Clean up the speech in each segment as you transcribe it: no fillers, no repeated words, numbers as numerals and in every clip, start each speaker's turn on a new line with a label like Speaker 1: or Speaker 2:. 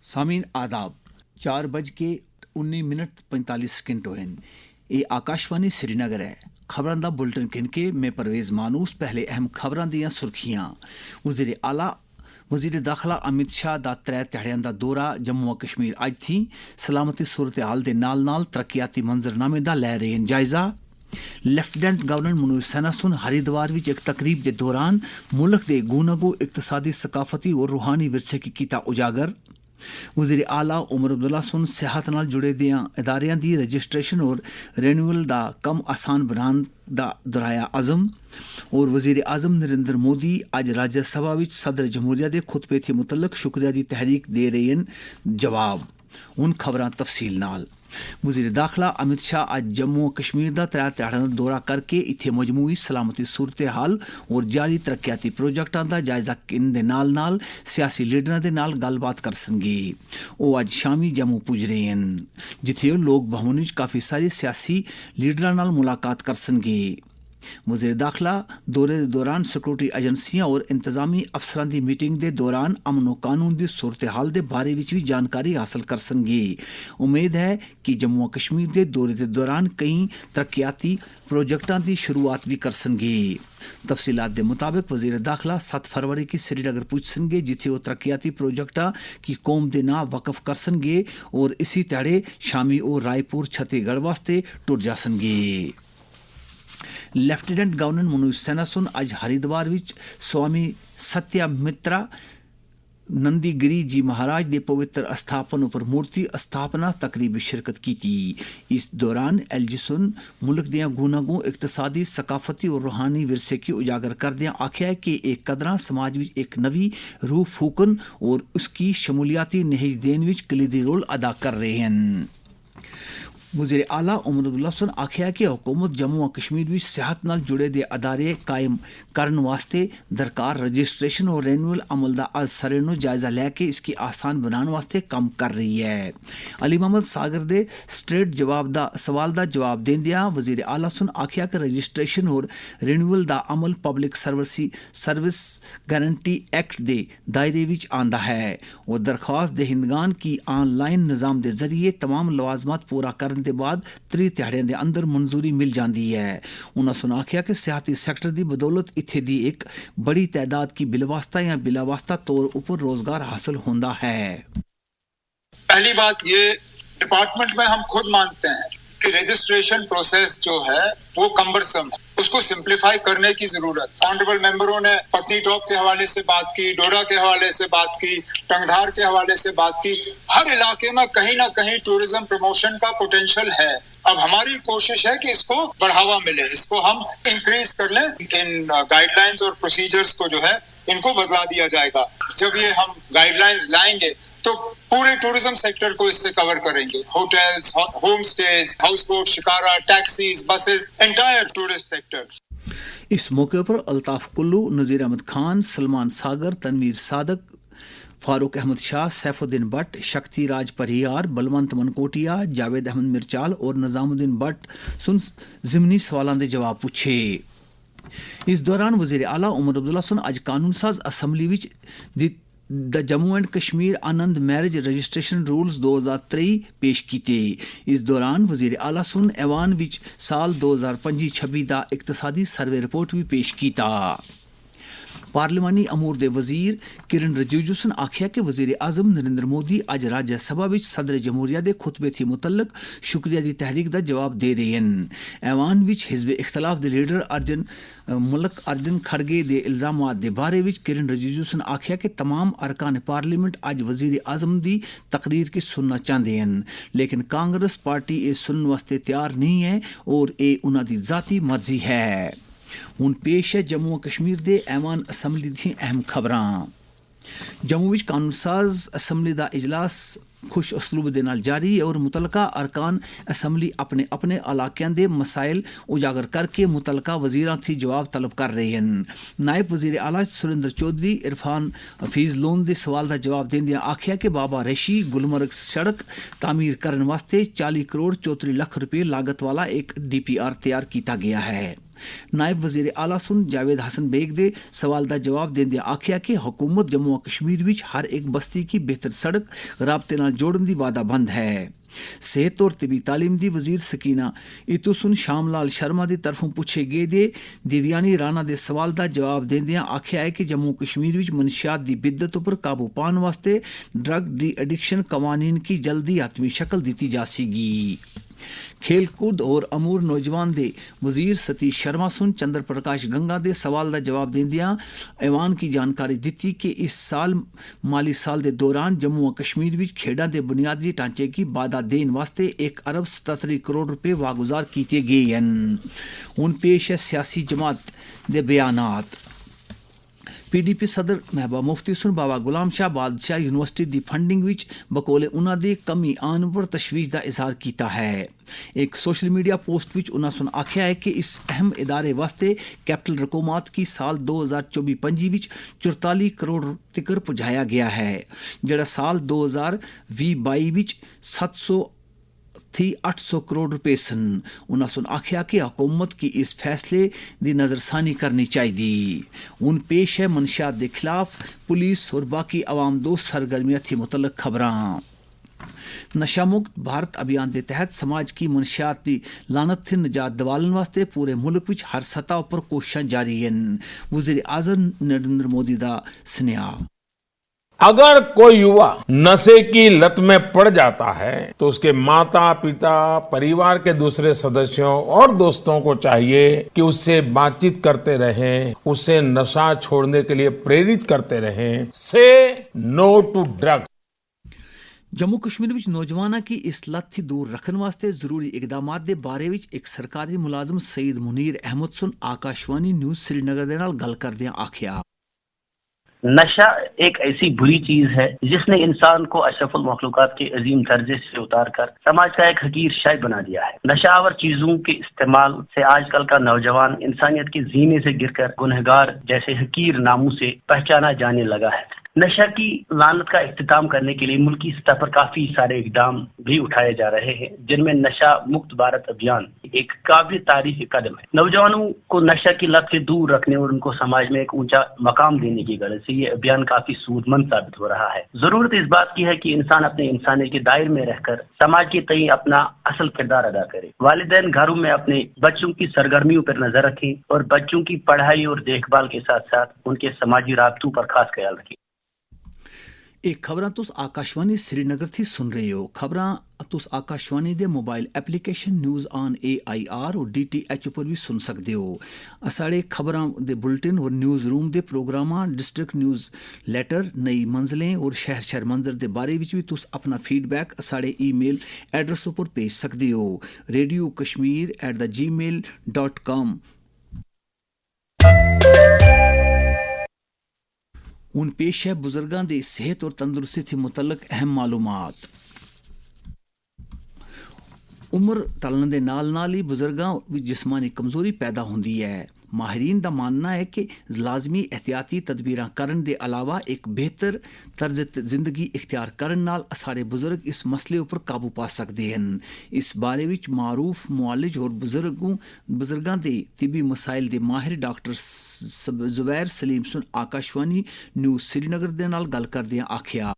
Speaker 1: सामीन आदाब 4:19:45 होए। ये आकाशवाणी श्रीनगर है। खबरां दा बुलेटिन किनके मैं परवेज मानूस। पहले अहम खबरां दियां सुर्खियां। वज़ीर दाखिला अमित शाह दा 3 ध्याड़ियां दा दौरा जम्मू कश्मीर अज थी। सलामती सूरत हाल दे नाल नाल तरक्याती मंजरनामे दा लै रहे जायजा। लेफ्टिनेंट गवर्नर मनोज सिन्हा सुन हरिद्वार विच एक तकरीब के दौरान मुल्क के गूनागू इकतसादी सकाफती और रूहानी विरसे की कीता उजागर। वज़ीर आला उमर अब्दुल्ला सुन सेहत नाल जुड़े दियां इदारियां दी रजिस्ट्रेशन और रिन्यूअल दा कम आसान बनाने दा दोहराया अज़म। और वज़ीर आज़म नरेंद्र मोदी अज राज्यसभा विच सदर जमहूरिया दे खुतबे थे मुतलक शुक्रिया दी तहरीक दे रहे हैं जवाब। उन खबरां तफसील नाल। वज़ीर दाखिला अमित शाह अज जम्मू कश्मीर का 3 ध्याड़ां दा दौरा करके इत्थे मजमूई सलामती सूरत हाल और जारी तरक्याती प्रोजेक्टां दा जायजा लेने दे नाल नाल सियासी लीडरां दे नाल गलबात करसनगे। वो अज शामी जम्मू पुज रहे हैं जिथे लोक भवन विच काफ़ी सारी सियासी लीडरां नाल मुलाकात करसनगे। वज़ीर दाखिला दौरे के दौरान सिक्योरिटी एजेंसियां और इंतजामी अफसरां की मीटिंग के दौरान अमन व कानून की सूरत हाल के बारे में भी जानकारी हासिल करसनगे। उम्मीद है कि जम्मू कश्मीर के दौरे के दौरान कई तरक्याती प्रोजेक्टां की शुरुआत भी करसनगे। तफसीलात के मुताबिक वज़ीर दाखिला 7 फरवरी की श्रीनगर पुजसनगे जिथे वो तरक्याती प्रोजेक्टां की कौम के नां वकफ करसनगे और इसी तड़े शामी और रायपुर छत्तीसगढ़ वास्ते टुर जासनगे। लेफ्टिनेंट गवर्नर मनोज सिन्हा सुन अज हरिद्वार विच स्वामी सत्यमित्रा नंदीगिरी जी महाराज के पवित्र अस्थापन पर मूर्ति स्थापना तकरीब शिरकत की थी। इस दौरान एलजी सुन मुल्क दियां गूनागू इकतसादी सकाफती और रूहानी विरसे की उजागर करदियां आख्या है कि एक कदरां समाज विच एक नवी रूह फूकन और उसकी शमूलियाती नहेज देन विच कलीदी रोल अदा कर रहे हैं। वज़ीर आला उमर अब्दुल्ला सुन आख्या कि हुकूमत जम्मू और कश्मीर में सेहत नाल जुड़े दे अदारे कायम करने वास्ते दरकार रजिस्ट्रेशन और रिन्यूअल अमल का अज सरेनो जायजा लैके इसकी आसान बनाने वास्ते काम कर रही है। अली मोहम्मद सागर दे स्ट्रेट सवाल का जवाब देंदियां वज़ीर आला सुन आख्या कि रजिस्ट्रेशन और रिन्यूअल का अमल पब्लिक सर्विस गारंटी एक्ट के दायरे विच आंदा है और दरख्वास्त दहिंदगान की ऑनलाइन निज़ाम के जरिए तमाम लवाजमात पूरा कर के बाद 3 ध्याड़ियां दे अंदर मंजूरी मिल जाती है। उन्होंने सुन आख्या कि सियाती सेक्टर की बदौलत इत्थे दी एक बड़ी तादाद की बिलवास्ता या बिलावास्ता तौर पर रोजगार हासिल होता है।
Speaker 2: पहली बात ये डिपार्टमेंट में हम खुद मानते हैं कि रजिस्ट्रेशन प्रोसेस जो है वो कम्बरसम है, उसको सिंप्लीफाई करने की जरूरत। ऑनरेबल मेंबरों ने पत्नी टॉप के हवाले से बात की, डोडा के हवाले से बात की, टंगधार के हवाले से बात की। हर इलाके में कहीं ना कहीं टूरिज्म प्रमोशन का पोटेंशियल है। अब हमारी कोशिश है कि इसको बढ़ावा मिले, इसको हम इंक्रीज कर लें। इन गाइडलाइंस और प्रोसीजर्स को जो है इनको बदला दिया जाएगा। जब ये हम गाइडलाइंस लाएंगे तो पूरे टूरिज्म सेक्टर को इससे कवर करेंगे। Hotels, home stage, house boat, shikara, taxis, buses, entire tourist sector.
Speaker 1: इस मौके पर अल्ताफ कुल्लू, नज़ीर अहमद खान, सलमान सागर, तनवीर सादक, फारूक अहमद शाह, सैफुद्दीन भट्ट, शक्ति राज परियार, बलवंत मनकोटिया, जावेद अहमद मिर्चाल और निजामुद्दीन भट्ट सुन ज़िमनी सवालों के जवाब पूछे। इस दौरान वज़ीर आला उमर अब्दुल्ला सुन अज कानून साज assembly which the Jammu and Kashmir Anand marriage registration rules 2023 पेश किए। इस दौरान वज़ीर आला सुन ऐवान विच साल 2025-26 का इकतसादी सर्वे रिपोर्ट भी पेश किया। पार्लिमानी अमूर दे वजीर किरण रिजिजू ने आख्या कि वज़ीर आज़म नरेंद्र मोदी अज राज्यसभा विच सदर जमहूरिया के खुतबे थी मुतलक शुक्रिया की तहरीक का जवाब दे रहे हैं। ऐवान विच हिज़्ब इख्तलाफ के लीडर अर्जन खड़गे के इल्जामात के बारे में किरण रिजिजू ने आख्या कि तमाम अरकान पार्लीमेंट अज वज़ीर आज़म की तकरीर की सुनना चाहते हैं, लेकिन कांग्रेस पार्टी ये सुनने वास्ते तैयार नहीं है और ये उन्होंने ज़ाती मर्जी है। हुण पेश है जम्मू कश्मीर के ऐवान असम्बली दी अहम खबरां। जम्मू विच कानून साज असम्बली का इजलास खुश असलूब दे नाल जारी और मुतलका अरकान असम्बली अपने अपने इलाकियां दे मसाइल उजागर करके मुतलका वजीरां थी जवाब तलब कर रहे हैं। नायब वजीर आला सुरेंद्र चौधरी इरफान हफीज लोन दे सवाल का जवाब देंदे आखिया कि बाबा रिशी गुलमर्ग सड़क तामीर करने वास्ते 40 करोड़ 34 लाख रुपए लागत वाला एक DPR तैयार किया गया है। नायब वजीर आला सुन जावेद हसन बेग दे सवाल का जवाब देंदे आखिया कि हुकूमत जम्मू और कश्मीर विच हर एक बस्ती की बेहतर सड़क राबते नाल जोड़न दी वादाबंद है। सेहत और तिबी तालीम दी वजीर सकीना इतुसुन श्यामलाल शर्मा दी तरफों पूछे गए दे दिव्यानी राणा दे सवाल का जवाब देंदियां आखिया है कि जम्मू कश्मीर विच मनशियात दी बिद्दत उपर काबू पाने वास्ते ड्रग डी एडिक्शन कवानीन की जल्दी आत्मी शक्ल दी जा सकेगी। खेलकूद और अमूर नौजवान दे वजीर सतीश शर्मा सुन चंद्र प्रकाश गंगा दे सवाल का जवाब देंदियां ऐवान की जानकारी दी कि इस साल माली साल के दौरान जम्मू और कश्मीर विच खेडां दे बुनियादी ढांचे की बाधा देने वास्ते 1 अरब 77 करोड़ रुपए वागुजार किए गए हैं। हुण पेश है सियासी जमात दे बयानात। PDP सदर महबूबा मुफ्ती सुन बाबा गुलाम शाह बादशाह यूनिवर्सिटी दी फंडिंग विच बकोले उन्हां दी कमी आने पर तशवीश का इजहार किया है। एक सोशल मीडिया पोस्ट विच उन्हां सुन आख्या है कि इस अहम इदारे वास्ते कैपिटल रकूमात की साल 2024-25 विच 44 करोड़ तिकर पुजाया गया है, जड़ा साल 2020-22 विच 700 थी 800 करोड़ रुपए सन। उन्हें सुन आख्या कि हुकूमत की इस फैसले की नज़रसानी करनी चाहिए। उन पेश है मनशियात के खिलाफ पुलिस और बाकी अवाम दोस्त सरगर्मियां थी मुतल्लक खबरां। नशा मुक्त भारत अभियान के तहत समाज की मनशियात की लानत थी निजात दिवालन वास्ते पूरे मुल्क विच हर सतह पर कोशिशां जारी हैं। वज़ीर आज़म नरेंद्र मोदी का स्नेहा।
Speaker 3: अगर कोई युवा नशे की लत में पड़ जाता है तो उसके माता पिता, परिवार के दूसरे सदस्यों और दोस्तों को चाहिए कि उससे बातचीत करते रहें, उसे नशा छोड़ने के लिए प्रेरित करते रहें। Say no to drugs.
Speaker 1: Jammu Kashmir विच नौजवाना की इस लत थी दूर रखने वास्ते जरूरी इकदामात दे बारे विच एक सरकारी मुलाजम सईद मुनीर अहमद सुन आकाशवाणी न्यूज़ श्रीनगर दे नाल गल करदे आखिया
Speaker 4: नशा एक ऐसी बुरी चीज है जिसने इंसान को अशरफुल मखलूकात के अजीम दर्जे से उतार कर समाज का एक हकीर शाय बना दिया है। नशावर चीजों के इस्तेमाल से आजकल का नौजवान इंसानियत के जीने से गिरकर गुनहगार जैसे हकीर नामों से पहचाना जाने लगा है। नशा की लानत का इख्तिताम करने के लिए मुल्की सतह पर काफी सारे इकदाम भी उठाए जा रहे हैं, जिनमें नशा मुक्त भारत अभियान एक काबिल तारीफ कदम है। नौजवानों को नशा की लत से दूर रखने और उनको समाज में एक ऊंचा मकाम देने की गरज से ये अभियान काफी सूदमंद साबित हो रहा है। जरूरत इस बात की है कि इंसान अपने इंसानियत के दायरे में रहकर समाज के तई अपना असल किरदार अदा करे। वालिदैन घरों में अपने बच्चों की सरगर्मियों पर नजर रखें और बच्चों की पढ़ाई और देखभाल के साथ साथ उनके समाजी राबतों पर खास ख्याल रखें।
Speaker 1: एक खबरां तुस आकाशवाणी श्रीनगर थी सुन रहे हो। खबरां तुस आकाशवाणी दे mobile application news on AIR और DTH पर भी सुन सकते हो। साढ़े खबरां दे बुलेटिन और न्यूज़ रूम दे प्रोग्रामां डिस्ट्रिक्ट न्यूज़ लेटर नई मंजिलें और शहर शहर मंजर दे बारे विच भी तुस अपना फीडबैक साढ़े ईमेल एड्रेस पर भेज सकते हो radiokashmir@gmail.com। हूँ पेश है बुजुर्गों की सेहत और तंदुरुस्ती से मुतलक अहम मालूमात। उम्र टलन के नाल नाल ही बुजुर्गों में जिस्मानी कमजोरी पैदा होती है। माहिरीन का मानना है कि लाजमी एहतियाती तदबीरां करन दे अलावा एक बेहतर तर्ज जिंदगी इख्तियार करन नाल सारे बुजुर्ग इस मसले पर काबू पा सकते हैं। इस बारे विच मारूफ मुआलिज और बुजुर्गों के तिबी मसाइल के माहिर डॉक्टर जुबैर सलीम सुन आकाशवाणी न्यूज़ श्रीनगर दे नाल गल करदे आखिया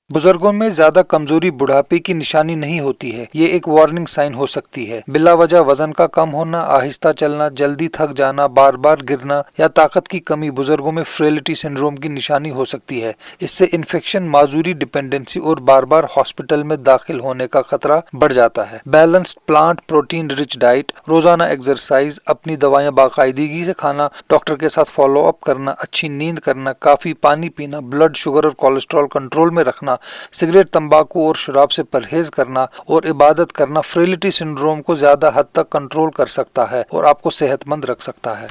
Speaker 5: बुजुर्गों में ज्यादा कमजोरी बुढ़ापे की निशानी नहीं होती है, ये एक वार्निंग साइन हो सकती है। बिला वजह वजन का कम होना, आहिस्ता चलना, जल्दी थक जाना, बार बार गिरना या ताकत की कमी बुजुर्गों में फ्रेलिटी सिंड्रोम की निशानी हो सकती है। इससे इन्फेक्शन, माजूरी, डिपेंडेंसी और बार बार हॉस्पिटल में दाखिल होने का खतरा बढ़ जाता है। Balanced plant protein rich diet, रोजाना एक्सरसाइज, अपनी दवाएं बाकायदगी से खाना, डॉक्टर के साथ फॉलो अप करना, अच्छी नींद करना, काफी पानी पीना, ब्लड शुगर और कोलेस्ट्रॉल कंट्रोल में रखना, सिगरेट, तंबाकू और शराब से परहेज करना और इबादत करना फ्रेलिटी सिंड्रोम को ज्यादा हद तक कंट्रोल कर सकता है और आपको सेहतमंद रख सकता है।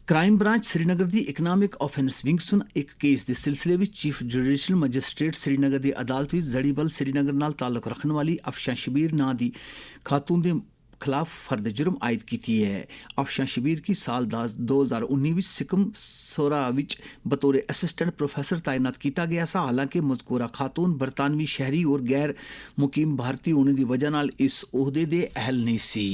Speaker 1: क्राइम ब्रांच श्रीनगर दी इकनॉमिक ऑफेंस विंग सुन एक केस दे सिलसिले विच चीफ जुडिशल मजिस्ट्रेट श्रीनगर दी अदालत विच जड़ीबल श्रीनगर नाल ताल्लुक रखने वाली अफशां शबीर नां दी खातून दे खिलाफ फर्द जुर्म आयद की है। अफशां शबीर की साल 2019 विच सिकम सोरा विच बतौर असिस्टेंट प्रोफेसर तैनात किया गया सा। हालांकि मज़कूरा खातून बरतानवी शहरी और गैर मुकीम भारतीय होने की वजह नाल इस ओहदे दे अहल नहीं सी।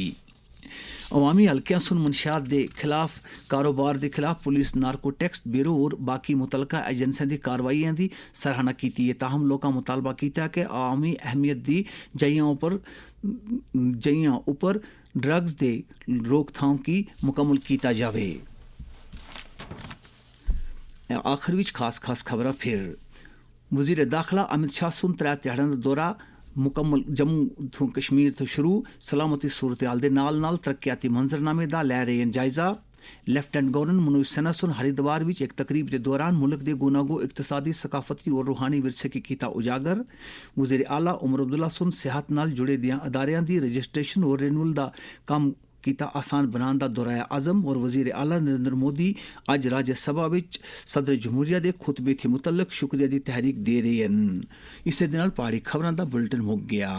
Speaker 1: अवामी हल्कियां सुन मंशियात के खिलाफ कारोबार के खिलाफ पुलिस नार्को टैक्स ब्यूरो और बाकी मुतलका एजेंसियों की कार्रवाइयां की सराहना की है। ताहम लोगों मुतालबा किया कि अवामी अहमियत की जइयां उपर ड्रग्स के रोकथाम की मुकम्मल किया जाए। आखिर विच खास खबर फिर वजीर दाखिला अमित शाह सुन 3 ध्याड़ां दा दौरा मुकम्मल जम्मू तो कश्मीर तो शुरू सलामती सूरत हाल दे नाल तरक्याती मंजरनामे दा लै रहे हैं जायजा। लेफ्टिनेंट गवर्नर मनोज सिन्हा सुन हरिद्वार विच एक तकरीब के दौरान मुल्क के गुनागो इकतसादी सकाफती और रूहानी विरसे की किया उजागर। वज़ीर आला उमर अब्दुल्ला सुन सेहत नाल जुड़े दियां अदारियां दी रजिस्ट्रेशन और रिन्यूअल दा कम किया आसान बनाने का दोहराया आज़म। और वज़ीर आला नरेंद्र मोदी अज राज्यसभा विच सदर जमहूरिया के खुतबे के मुतलक शुक्रिया की तहरीक दे रहे हैं। इस दे नाल पहाड़ी खबरां दा बुलेटिन मुक गया।